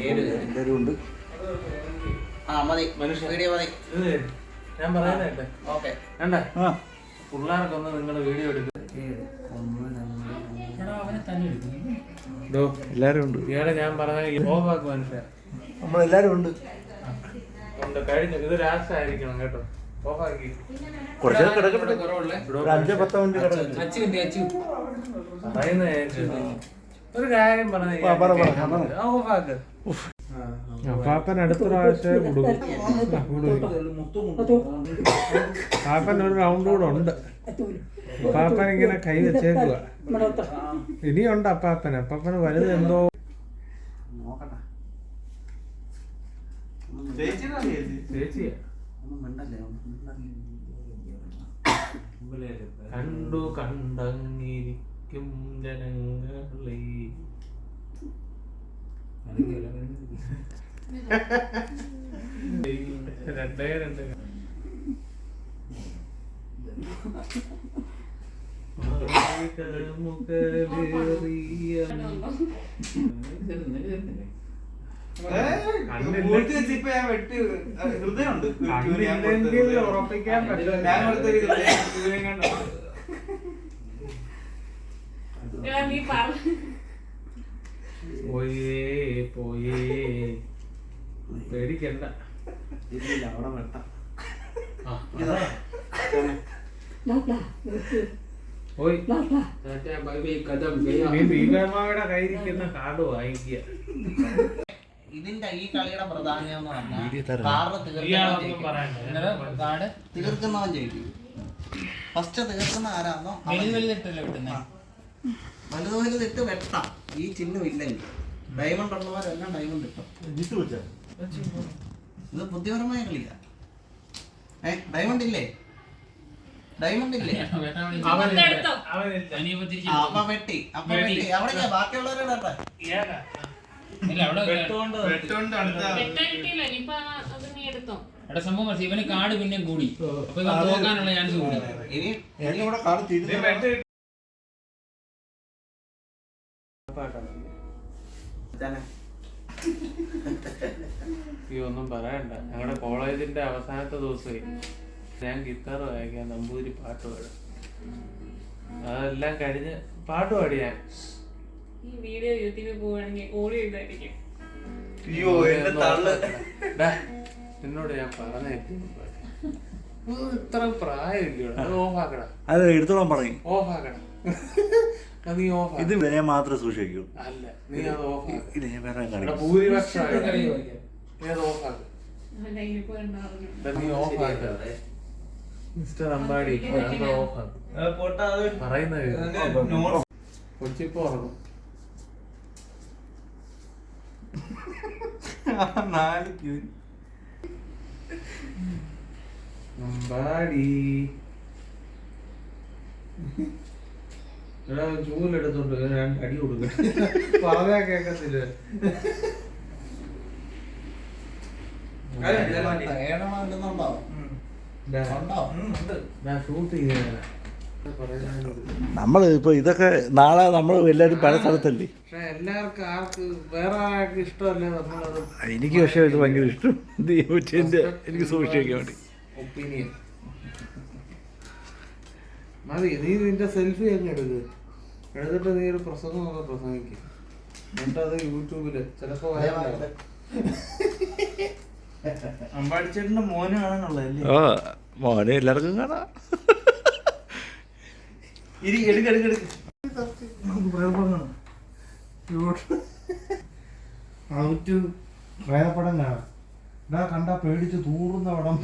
എല്ലാവരും ഉണ്ട്. മതി വീഡിയോ മതി. ഞാൻ പറയുന്നേ ഓക്കെ പിള്ളേർക്കൊന്ന് നിങ്ങളുടെ വീഡിയോ എടുക്കുക. എല്ലാരും ഉണ്ട്. ഇയാളെ ഞാൻ പറഞ്ഞ ഓഫാക്ക് മനുഷ്യൻ നമ്മളെല്ലാരും ഉണ്ട്. കഴിഞ്ഞു. ഇത് ലാസ്റ്റ് ആയിരിക്കണം കേട്ടോ. ഓഫാക്കി കുറച്ച് കിടക്കട്ടെ. 5-10 മിനിറ്റ് ഒരു കാര്യം പറഞ്ഞു. ഓഫാക്ക്. പാപ്പൻ അടുത്ത പ്രാവശ്യം പാപ്പൻ ഒരു റൗണ്ട് കൂടെ ഉണ്ട്. പാപ്പൻ ഇങ്ങനെ കൈ വെച്ചേക്കുക. ഇനിയുണ്ട് അപ്പാപ്പന്. അപ്പാപ്പന് വലുത് എന്തോ ചേച്ചിയാ കണ്ടു കണ്ടങ്ങിരിക്കും ജനങ്ങളെ. രണ്ടേ ഉറപ്പിക്കാൻ പറ്റില്ല. പോയേ പേടിക്കണ്ട. അവിടെ വെട്ടാം. ഭീകരമാരുടെ കയ്യിരിക്കുന്ന കാർഡ് വാങ്ങിക്കുക. ഇതിന്റെ ഈ കളിയുടെ പ്രധാനം എന്ന് പറഞ്ഞാൽ കാർഡ് തീർക്കുന്നവൻ ജയിക്കും. ഫസ്റ്റ് തീർക്കുന്ന ആരാന്നോ വലുതിട്ട് വെട്ടാം. ഈ ചിഹ്നം ഇല്ലെങ്കിൽ ഡയമണ്ട് ഉള്ളവരെല്ലാം ഡയമണ്ട് ഇട്ടോ. ഇത് ബുദ്ധിപരമായ കളിയാ. ഡയമണ്ട് ഇല്ലേ? ഡയമണ്ട് ഇല്ലേ? അപ്പൊ വെട്ടി അവിടെ ബാക്കിയുള്ളവരുടെ സംഭവം ഇവന് കാർഡ് പിന്നെ കൂടി. അപ്പൊ ഇവൻ പോകാനുള്ള ചാൻസ് കൂടി. ഒന്നും പറയണ്ട. ഞങ്ങളുടെ കോളേജിന്റെ അവസാനത്തെ ദിവസമേ ഞാൻ ഗിത്താർ വായിക്കാൻ നമ്പൂതിരി പാട്ട് പാടും. അതെല്ലാം കഴിഞ്ഞ് പാട്ട് പാടി ഞാൻ. ഈ വീഡിയോ യൂട്യൂബിൽ പോവാണെങ്കിൽ ഓടി എഴുതായിരിക്കും. നിന്നോട് ഞാൻ പറഞ്ഞേക്കും ഇത്ര പ്രായമില്ല. അത് ഓഫാക്കടാ. അത് എടുത്തോളാൻ പറയും. ഓഫാക്കടാ. നീ ഓഫ്. ഇത് വില മാത്രമേ സൂക്ഷിക്കൂ. അല്ല നീ അത് ഓഫ്. ഇത് ഞാൻ വേറെ കാണിക്കും. ഭൂരിപക്ഷം ഓഫാക്ക്. നീ ഓഫാക്ക മിസ്റ്റർ അമ്പാടി. പറയുന്നത് കൊച്ചിപ്പോ ഉറങ്ങും. അമ്പാടി ചൂലെടുത്തോണ്ട് അടി കൊടുക്ക. പറഞ്ഞാ കേക്കത്തില്ല. നമ്മൾ ഇപ്പൊ ഇതൊക്കെ നാളെ നമ്മൾ എല്ലാവരും പല സ്ഥലത്തല്ലേ. പക്ഷെ എല്ലാവർക്കും ആർക്ക് വേറെ ആർക്കും ഇഷ്ടമല്ലേ നമ്മളത്. എനിക്ക് പക്ഷേ ഇത് ഭയങ്കര ഇഷ്ടം. എനിക്ക് സൂക്ഷിക്കാൻ വേണ്ടി ഒപ്പീനിയൻ മതി. നീ നിന്റെ സെൽഫി അങ്ങ് എടുത്തിട്ട് നീ ഒരു പ്രസംഗമൊക്കെ പ്രസംഗിക്കും. എന്നിട്ടത് യൂട്യൂബില് ചിലപ്പോ അമ്പാടിച്ചേട്ടന്റെ മോന് കാണാനുള്ളതല്ലേ? മോനെ എല്ലാവർക്കും കാണാം. പ്രേതപ്പടം കാണാം. കണ്ടാ പേടിച്ച് തൂറുന്ന പടം.